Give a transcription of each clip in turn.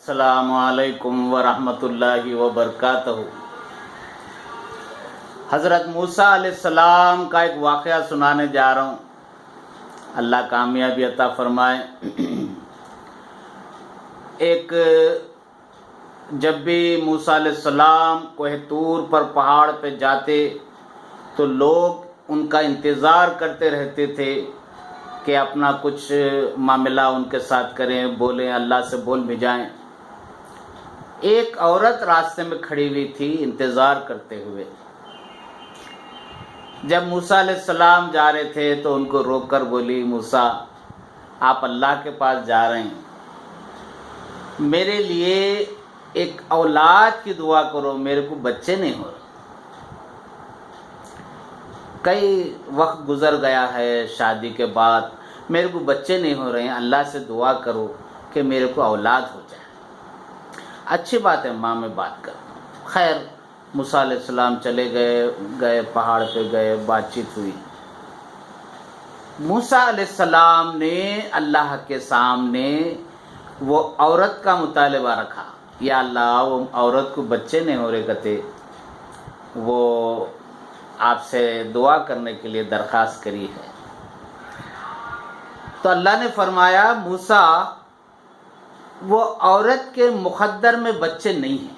السلام علیکم ورحمۃ اللہ وبرکاتہ۔ حضرت موسیٰ علیہ السلام کا ایک واقعہ سنانے جا رہا ہوں، اللہ کامیابی عطا فرمائے۔ جب بھی موسیٰ علیہ السلام کوہ طور پر پہاڑ پہ جاتے تو لوگ ان کا انتظار کرتے رہتے تھے کہ اپنا کچھ معاملہ ان کے ساتھ کریں، بولیں، اللہ سے بول بھی جائیں۔ ایک عورت راستے میں کھڑی ہوئی تھی انتظار کرتے ہوئے۔ جب موسیٰ علیہ السلام جا رہے تھے تو ان کو روک کر بولی، موسیٰ آپ اللہ کے پاس جا رہے ہیں، میرے لیے ایک اولاد کی دعا کرو، میرے کو بچے نہیں ہو رہے، کئی وقت گزر گیا ہے شادی کے بعد، میرے کو بچے نہیں ہو رہے ہیں، اللہ سے دعا کرو کہ میرے کو اولاد ہو جائے۔ اچھی بات ہے، ماں میں بات کر۔ خیر موسیٰ علیہ السلام چلے گئے پہاڑ پہ گئے، بات چیت ہوئی۔ موسیٰ علیہ السلام نے اللہ کے سامنے وہ عورت کا مطالبہ رکھا، یا اللہ وہ عورت کو بچے نہیں ہو رہے کہتے، وہ آپ سے دعا کرنے کے لیے درخواست کری ہے۔ تو اللہ نے فرمایا، موسیٰ وہ عورت کے مقدر میں بچے نہیں ہیں،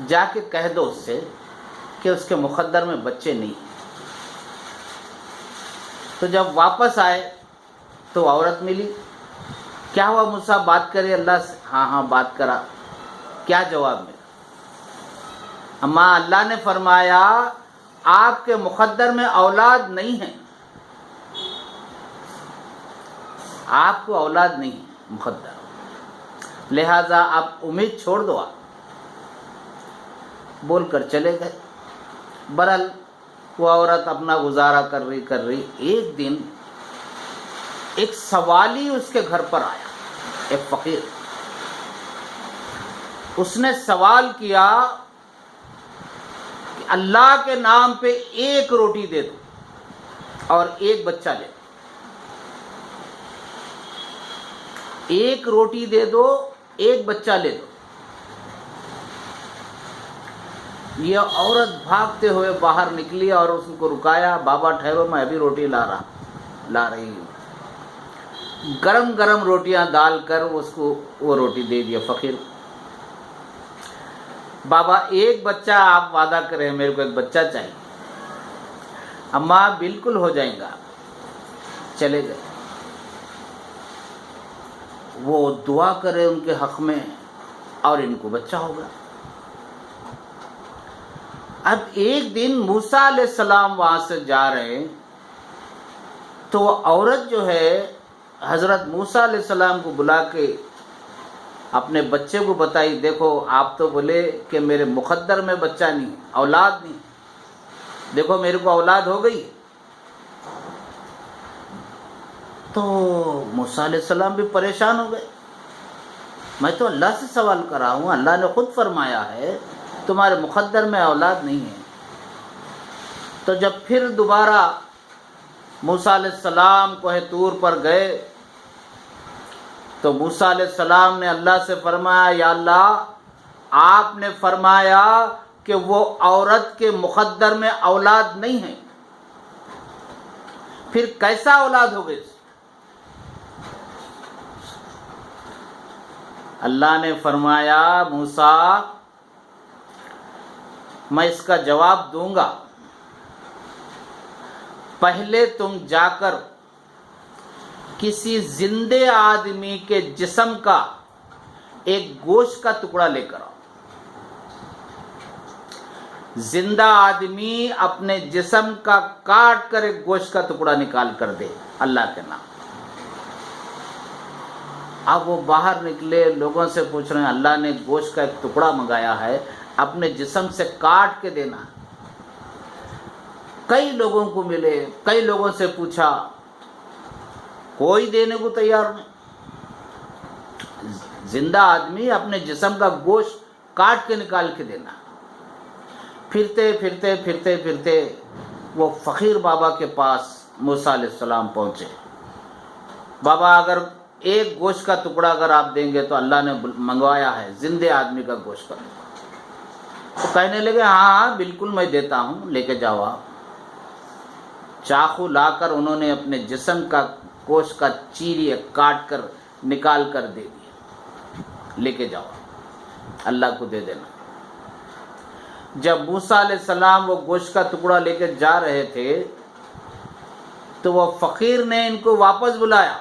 جا کے کہہ دو اس سے کہ اس کے مقدر میں بچے نہیں ہیں۔ تو جب واپس آئے تو عورت ملی، کیا ہوا موسیٰ بات کرے اللہ سے؟ ہاں بات کرا۔ کیا جواب ملا؟ اما اللہ نے فرمایا آپ کے مقدر میں اولاد نہیں ہے، آپ کو اولاد نہیں ہے مقدر، لہذا آپ امید چھوڑ دو، آپ بول کر چلے گئے۔ برحال وہ عورت اپنا گزارا کر رہی، ایک دن ایک سوالی اس کے گھر پر آیا، ایک فقیر۔ اس نے سوال کیا کہ اللہ کے نام پہ ایک روٹی دے دو اور ایک بچہ لے دو، ایک روٹی دے دو، ایک بچہ لے دو۔ یہ عورت بھاگتے ہوئے باہر نکلی اور اس کو رکایا، بابا ٹھہرو، میں ابھی روٹی لا رہی ہوں۔ گرم گرم روٹیاں ڈال کر اس کو وہ روٹی دے دیا فقیر۔ بابا ایک بچہ آپ وعدہ کریں، میرے کو ایک بچہ چاہیے۔ اماں بالکل ہو جائیں گا، چلے گئے۔ وہ دعا کرے ان کے حق میں اور ان کو بچہ ہوگا۔ اب ایک دن موسیٰ علیہ السلام وہاں سے جا رہے ہیں تو وہ عورت جو ہے حضرت موسیٰ علیہ السلام کو بلا کے اپنے بچے کو بتائی، دیکھو آپ تو بولے کہ میرے مقدر میں بچہ نہیں، اولاد نہیں، دیکھو میرے کو اولاد ہو گئی۔ تو موسیٰ علیہ السلام بھی پریشان ہو گئے، میں تو اللہ سے سوال کر رہا ہوں، اللہ نے خود فرمایا ہے تمہارے مقدر میں اولاد نہیں ہے۔ تو جب پھر دوبارہ موسیٰ علیہ السلام کوہ طور پر گئے تو موسیٰ علیہ السلام نے اللہ سے فرمایا، یا اللہ آپ نے فرمایا کہ وہ عورت کے مقدر میں اولاد نہیں ہے، پھر کیسا اولاد ہو گئی؟ اللہ نے فرمایا، موسیٰ میں اس کا جواب دوں گا، پہلے تم جا کر کسی زندہ آدمی کے جسم کا ایک گوشت کا ٹکڑا لے کر آؤ۔ زندہ آدمی اپنے جسم کا کاٹ کر ایک گوشت کا ٹکڑا نکال کر دے اللہ کے نام۔ اب وہ باہر نکلے، لوگوں سے پوچھ رہے ہیں، اللہ نے گوشت کا ایک ٹکڑا منگایا ہے، اپنے جسم سے کاٹ کے دینا۔ کئی لوگوں کو ملے، کئی لوگوں سے پوچھا، کوئی دینے کو تیار نہیں۔ زندہ آدمی اپنے جسم کا گوشت کاٹ کے نکال کے دینا۔ پھرتے پھرتے پھرتے پھرتے وہ فقیر بابا کے پاس موسیٰ علیہ السلام پہنچے۔ بابا اگر ایک گوشت کا ٹکڑا اگر آپ دیں گے تو اللہ نے منگوایا ہے زندے آدمی کا گوشت کا ٹکڑا۔ تو کہنے لگے ہاں بالکل میں دیتا ہوں، لے کے جاؤ آپ۔ چاقو لا کر انہوں نے اپنے جسم کا گوشت کا چیری کاٹ کر نکال کر دے دیا، لے کے جاؤ اللہ کو دے دینا۔ جب موسیٰ علیہ السلام وہ گوشت کا ٹکڑا لے کے جا رہے تھے تو وہ فقیر نے ان کو واپس بلایا،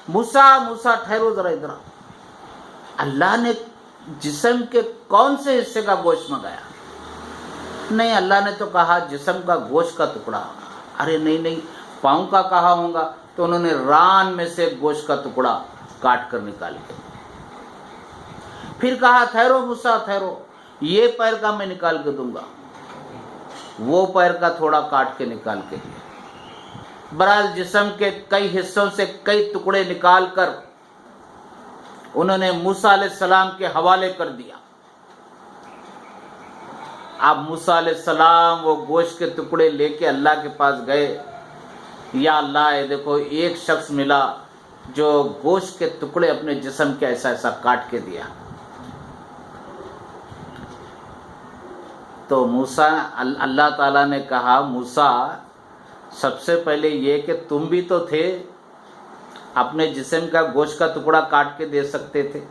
موسیٰ موسیٰ ٹھہرو ذرا ادھر آؤ، اللہ نے جسم کے کون سے حصے کا گوشت منگایا؟ نہیں، اللہ نے تو کہا جسم کا گوشت کا ٹکڑا۔ ارے نہیں، پاؤں کا کہا ہوگا۔ تو انہوں نے ران میں سے گوشت کا ٹکڑا کاٹ کر نکال کے پھر کہا ٹھہرو موسیٰ ٹھہرو، یہ پیر کا میں نکال کے دوں گا، وہ پیر کا تھوڑا کاٹ کے نکال کے دیا۔ بہرحال جسم کے کئی حصوں سے کئی ٹکڑے نکال کر انہوں نے موسیٰ علیہ السلام کے حوالے کر دیا۔ اب موسیٰ علیہ السلام وہ گوشت کے ٹکڑے لے کے اللہ کے پاس گئے، یا اللہ یہ دیکھو ایک شخص ملا جو گوشت کے ٹکڑے اپنے جسم کے ایسا ایسا کاٹ کے دیا۔ تو موسیٰ اللہ تعالیٰ نے کہا موسیٰ سب سے پہلے یہ کہ تم بھی تو تھے، اپنے جسم کا گوشت کا ٹکڑا کاٹ کے دے سکتے تھے۔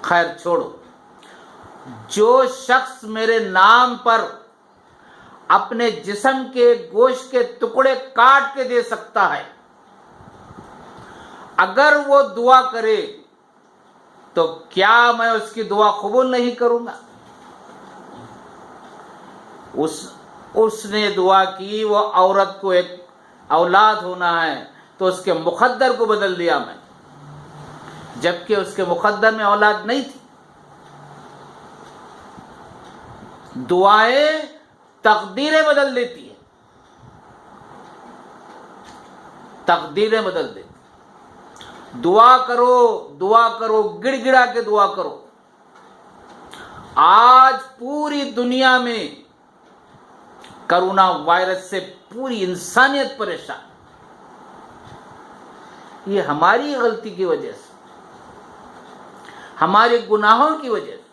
خیر چھوڑو، جو شخص میرے نام پر اپنے جسم کے گوشت کے ٹکڑے کاٹ کے دے سکتا ہے، اگر وہ دعا کرے تو کیا میں اس کی دعا قبول نہیں کروں گا؟ اس نے دعا کی، وہ عورت کو ایک اولاد ہونا ہے تو اس کے مقدر کو بدل دیا میں، جبکہ اس کے مقدر میں اولاد نہیں تھی۔ دعائیں تقدیریں بدل دیتی ہیں، تقدیریں بدل دیتی۔ دعا کرو، گڑ گڑا کے دعا کرو۔ آج پوری دنیا میں کرونا وائرس سے پوری انسانیت پریشان، یہ ہماری غلطی کی وجہ سے، ہمارے گناہوں کی وجہ سے۔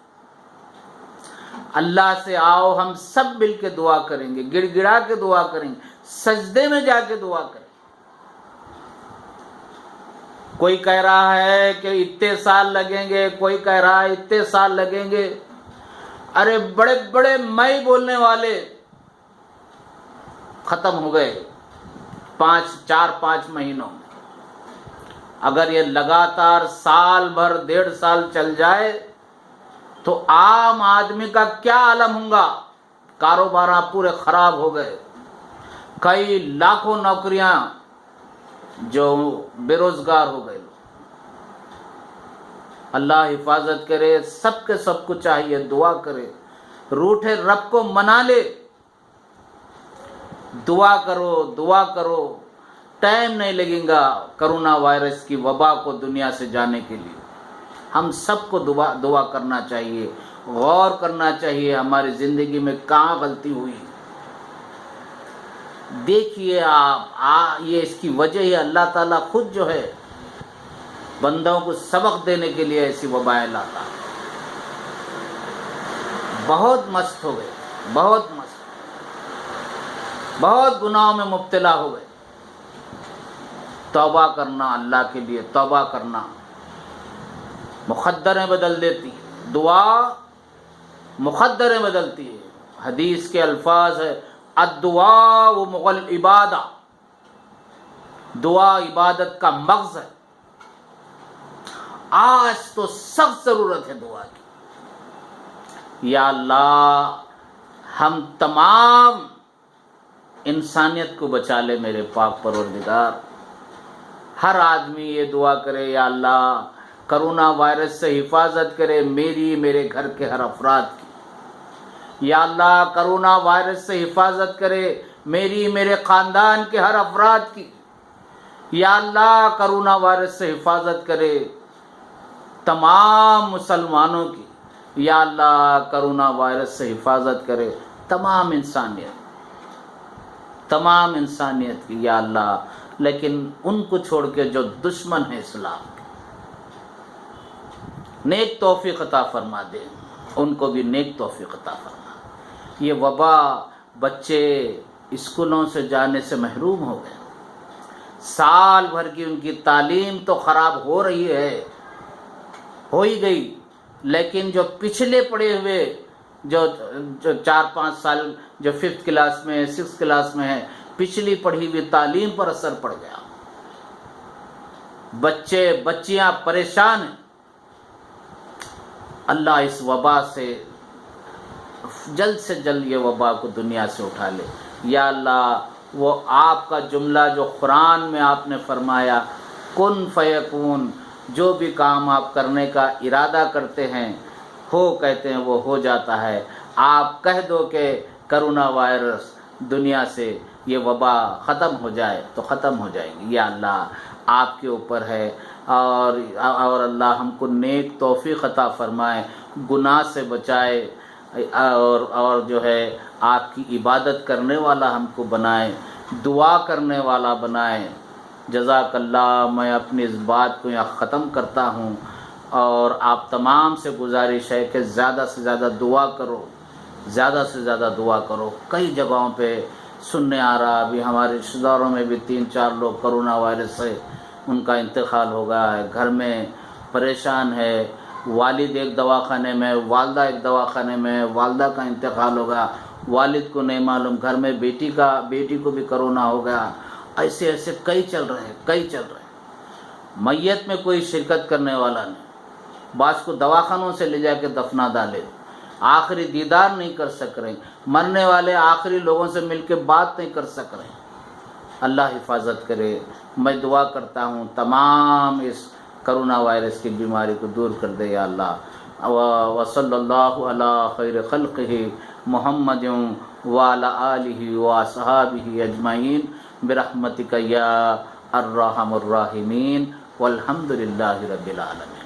اللہ سے آؤ ہم سب مل کے دعا کریں گے، گڑ گڑا کے دعا کریں گے، سجدے میں جا کے دعا کریں۔ کوئی کہہ رہا ہے کہ اتنے سال لگیں گے، کوئی کہہ رہا ہے اتنے سال لگیں گے۔ ارے بڑے بڑے میں بولنے والے ختم ہو گئے 4-5 مہینوں میں۔ اگر یہ لگاتار سال بھر 1.5 سال چل جائے تو عام آدمی کا کیا عالم ہوگا؟ کاروبار پورے خراب ہو گئے، کئی لاکھوں نوکریاں جو بے روزگار ہو گئے۔ اللہ حفاظت کرے، سب کے سب کو چاہیے دعا کرے، روٹھے رب کو منا لے، دعا کرو، ٹائم نہیں لگے گا کرونا وائرس کی وبا کو دنیا سے جانے کے لیے۔ ہم سب کو دعا کرنا چاہیے، غور کرنا چاہیے ہماری زندگی میں کہاں غلطی ہوئی۔ دیکھیے آپ، یہ اس کی وجہ ہے اللہ تعالیٰ خود جو ہے بندوں کو سبق دینے کے لیے ایسی وبائیں لاتا۔ بہت مست ہو گئے، بہت گناہوں میں مبتلا ہو گئے۔ توبہ کرنا، اللہ کے لیے توبہ کرنا، مقدریں بدل دیتی ہے، دعا مقدریں بدلتی ہے۔ حدیث کے الفاظ ہے الدعاء مغل عبادہ، دعا عبادت کا مغز ہے۔ آج تو سخت ضرورت ہے دعا کی۔ یا اللہ ہم تمام انسانیت کو بچا لے میرے پاک پروردگار۔ ہر آدمی یہ دعا کرے یا اللہ کرونا وائرس سے حفاظت کرے میری، میرے گھر کے ہر افراد کی۔ یا اللہ کرونا وائرس سے حفاظت کرے میری، میرے خاندان کے ہر افراد کی۔ یا اللہ کرونا وائرس سے حفاظت کرے تمام مسلمانوں کی۔ یا اللہ کرونا وائرس سے حفاظت کرے تمام انسانیت کی۔ یا اللہ لیکن ان کو چھوڑ کے جو دشمن ہیں اسلام کے، نیک توفیق عطا فرما دے، ان کو بھی نیک توفیق عطا فرما۔ یہ وبا بچے اسکولوں سے جانے سے محروم ہو گئے، سال بھر کی ان کی تعلیم تو خراب ہو رہی ہے، ہو ہی گئی، لیکن جو پچھلے پڑے ہوئے جو 4-5 سال جو 5th کلاس میں 6th کلاس میں ہے، پچھلی پڑھی ہوئی تعلیم پر اثر پڑ گیا، بچے بچیاں پریشان ہیں۔ اللہ اس وبا سے جلد سے جلد یہ وبا کو دنیا سے اٹھا لے۔ یا اللہ وہ آپ کا جملہ جو قرآن میں آپ نے فرمایا کن فیکون، جو بھی کام آپ کرنے کا ارادہ کرتے ہیں ہو کہتے ہیں وہ ہو جاتا ہے، آپ کہہ دو کہ کرونا وائرس دنیا سے یہ وبا ختم ہو جائے تو ختم ہو جائے گی۔ یا اللہ آپ کے اوپر ہے، اور اللہ ہم کو نیک توفیق عطا فرمائے، گناہ سے بچائے، اور جو ہے آپ کی عبادت کرنے والا ہم کو بنائے، دعا کرنے والا بنائے۔ جزاک اللہ۔ میں اپنی اس بات کو یہاں ختم کرتا ہوں، اور آپ تمام سے گزارش ہے کہ زیادہ سے زیادہ دعا کرو، زیادہ سے زیادہ دعا کرو۔ کئی جگہوں پہ سننے آ رہا، ابھی ہمارے رشتہ داروں میں بھی 3-4 لوگ کرونا وائرس سے ان کا انتقال ہو گیا ہے، گھر میں پریشان ہے، والد ایک دواخانے میں، والدہ ایک دواخانے میں، والدہ کا انتقال ہو گیا، والد کو نہیں معلوم، گھر میں بیٹی کو بھی کرونا ہو گیا، ایسے ایسے کئی چل رہے ہیں۔ میت میں کوئی شرکت کرنے والا نہیں، بعض کو دواخانوں سے لے جا کے دفنا ڈالے، آخری دیدار نہیں کر سک رہے، مرنے والے آخری لوگوں سے مل کے بات نہیں کر سک رہے۔ اللہ حفاظت کرے۔ میں دعا کرتا ہوں تمام اس کرونا وائرس کی بیماری کو دور کر دے یا اللہ۔ وصلی اللہ علی خیر خلقہ محمد وعلی آلہ واصحابہ اجمعین برحمتک یا ارحم الراحمین، والحمد للہ رب العالمین۔